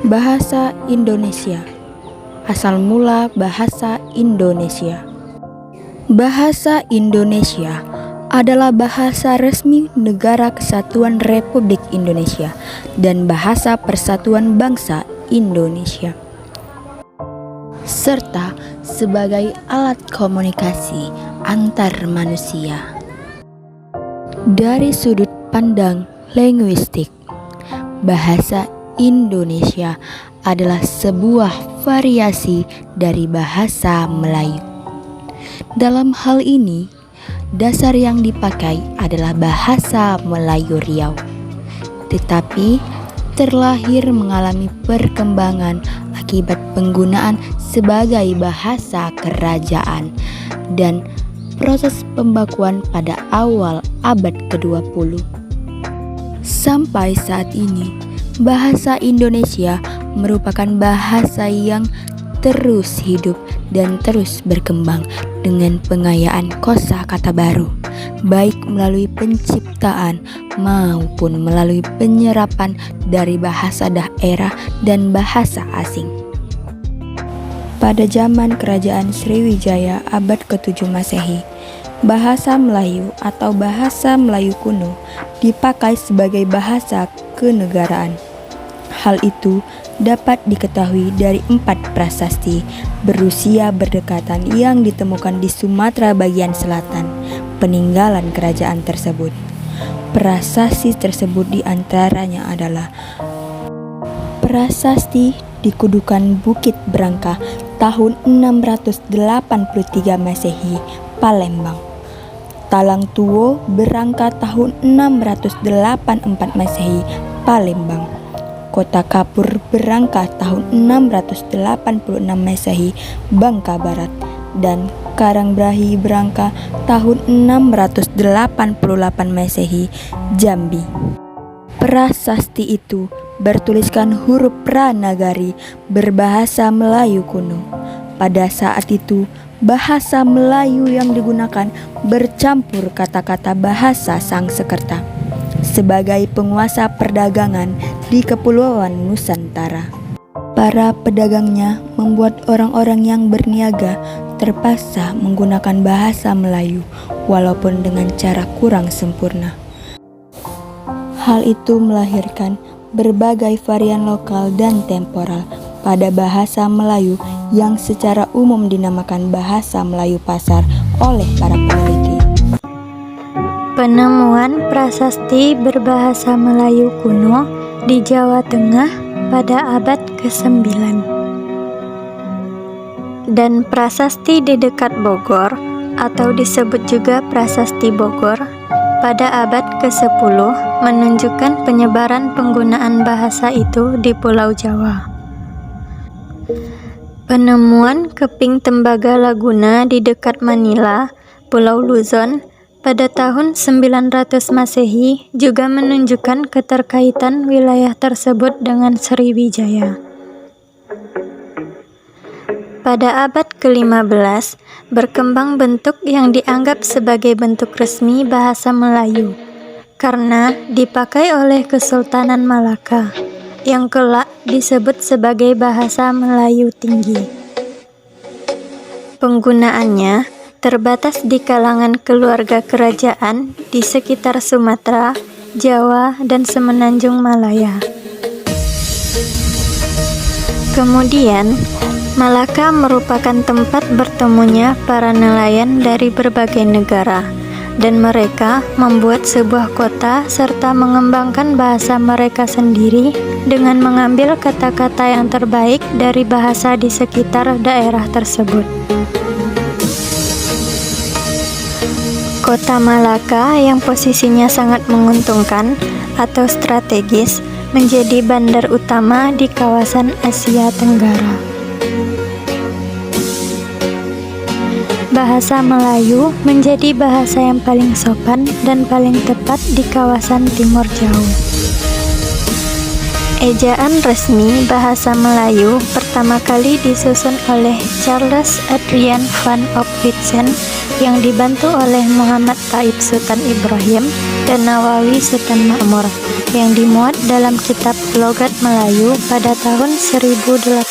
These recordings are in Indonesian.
Bahasa Indonesia. Asal mula bahasa Indonesia. Bahasa Indonesia adalah bahasa resmi Negara Kesatuan Republik Indonesia dan bahasa Persatuan Bangsa Indonesia, serta sebagai alat komunikasi antar manusia. Dari sudut pandang linguistik, bahasa Indonesia adalah sebuah variasi dari bahasa Melayu. Dalam hal ini, dasar yang dipakai adalah bahasa Melayu Riau, tetapi terlahir mengalami perkembangan akibat penggunaan sebagai bahasa kerajaan dan proses pembakuan pada awal abad ke-20. Sampai saat ini, bahasa Indonesia merupakan bahasa yang terus hidup dan terus berkembang dengan pengayaan kosakata baru, baik melalui penciptaan maupun melalui penyerapan dari bahasa daerah dan bahasa asing. Pada zaman Kerajaan Sriwijaya abad ke-7 Masehi, bahasa Melayu atau bahasa Melayu kuno dipakai sebagai bahasa kenegaraan. Hal itu dapat diketahui dari 4 prasasti berusia berdekatan yang ditemukan di Sumatera bagian selatan peninggalan kerajaan tersebut. Prasasti tersebut diantaranya adalah Prasasti di Kudukan Bukit Brangka tahun 683 Masehi, Palembang. Talang Tuo Berangka tahun 684 Masehi, Palembang. Kota Kapur Berangka tahun 686 Masehi, Bangka Barat, dan Karangbrahi Berangka tahun 688 Masehi, Jambi. Prasasti itu bertuliskan huruf Pranagari berbahasa Melayu kuno. Pada saat itu, bahasa Melayu yang digunakan bercampur kata-kata bahasa Sangsekerta sebagai penguasa perdagangan di Kepulauan Nusantara. Para pedagangnya membuat orang-orang yang berniaga terpaksa menggunakan bahasa Melayu walaupun dengan cara kurang sempurna. Hal itu melahirkan berbagai varian lokal dan temporal pada bahasa Melayu yang secara umum dinamakan bahasa Melayu pasar oleh para peneliti. Penemuan prasasti berbahasa Melayu kuno di Jawa Tengah pada abad ke-9. Dan prasasti di dekat Bogor atau disebut juga Prasasti Bogor pada abad ke-10 menunjukkan penyebaran penggunaan bahasa itu di Pulau Jawa. Penemuan keping tembaga Laguna di dekat Manila, Pulau Luzon pada tahun 900 Masehi juga menunjukkan keterkaitan wilayah tersebut dengan Sriwijaya. Pada abad ke-15, berkembang bentuk yang dianggap sebagai bentuk resmi bahasa Melayu, karena dipakai oleh Kesultanan Malaka, yang kelak disebut sebagai bahasa Melayu Tinggi. Penggunaannya terbatas di kalangan keluarga kerajaan di sekitar Sumatera, Jawa, dan Semenanjung Malaya. Kemudian, Malaka merupakan tempat bertemunya para nelayan dari berbagai negara, dan mereka membuat sebuah kota serta mengembangkan bahasa mereka sendiri dengan mengambil kata-kata yang terbaik dari bahasa di sekitar daerah tersebut. Kota Malaka yang posisinya sangat menguntungkan atau strategis menjadi bandar utama di kawasan Asia Tenggara. Bahasa Melayu menjadi bahasa yang paling sopan dan paling tepat di kawasan Timur Jauh. Ejaan resmi bahasa Melayu pertama kali disusun oleh Charles Adrian van Opwitsen yang dibantu oleh Muhammad Taib Sultan Ibrahim dan Nawawi Sultan Makmur yang dimuat dalam kitab Logat Melayu pada tahun 1801.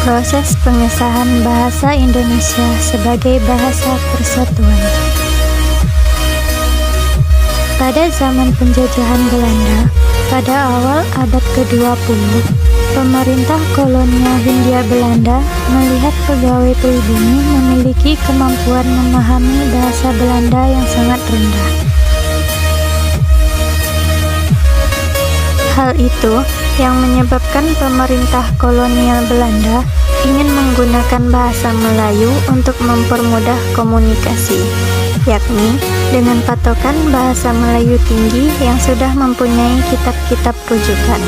Proses pengesahan bahasa Indonesia sebagai bahasa persatuan. Pada zaman penjajahan Belanda, pada awal abad ke-20, pemerintah kolonial Hindia Belanda melihat pegawai pribumi memiliki kemampuan memahami bahasa Belanda yang sangat rendah. Hal itu yang menyebabkan pemerintah kolonial Belanda ingin menggunakan bahasa Melayu untuk mempermudah komunikasi, yakni dengan patokan bahasa Melayu tinggi yang sudah mempunyai kitab-kitab rujukan.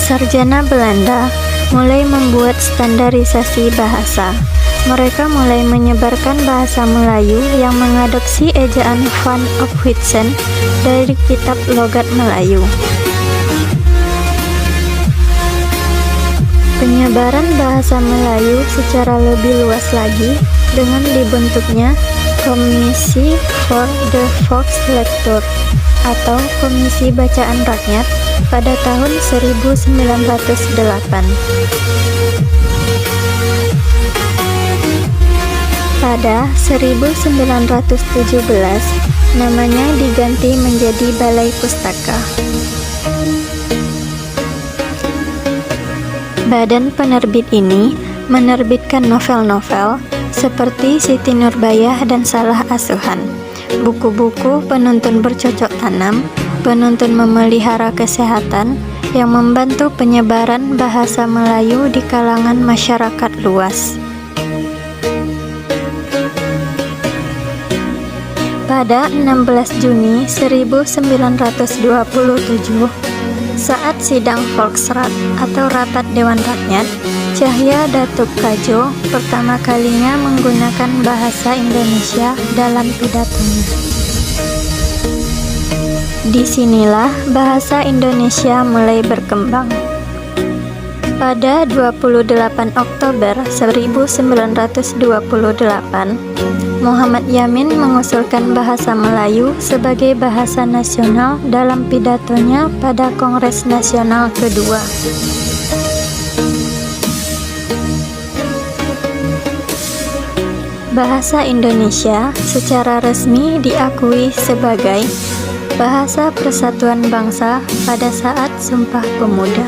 Sarjana Belanda mulai membuat standarisasi bahasa. Mereka mulai menyebarkan bahasa Melayu yang mengadopsi ejaan Van Ophuijsen dari kitab Logat Melayu. Penyebaran bahasa Melayu secara lebih luas lagi dengan dibentuknya Komisi for the Volkslectuur atau Komisi Bacaan Rakyat pada tahun 1908. Pada 1917, namanya diganti menjadi Balai Pustaka. Badan penerbit ini menerbitkan novel-novel seperti Siti Nurbaya dan Salah Asuhan, buku-buku penuntun bercocok tanam, penuntun memelihara kesehatan yang membantu penyebaran bahasa Melayu di kalangan masyarakat luas. Pada 16 Juni 1927, saat sidang Volksraad atau Rapat Dewan Rakyat, Cahya Datuk Kadjo pertama kalinya menggunakan bahasa Indonesia dalam pidatonya. Disinilah bahasa Indonesia mulai berkembang. Pada 28 Oktober 1928, Muhammad Yamin mengusulkan bahasa Melayu sebagai bahasa nasional dalam pidatonya pada Kongres Nasional kedua. Bahasa Indonesia secara resmi diakui sebagai bahasa persatuan bangsa pada saat Sumpah Pemuda.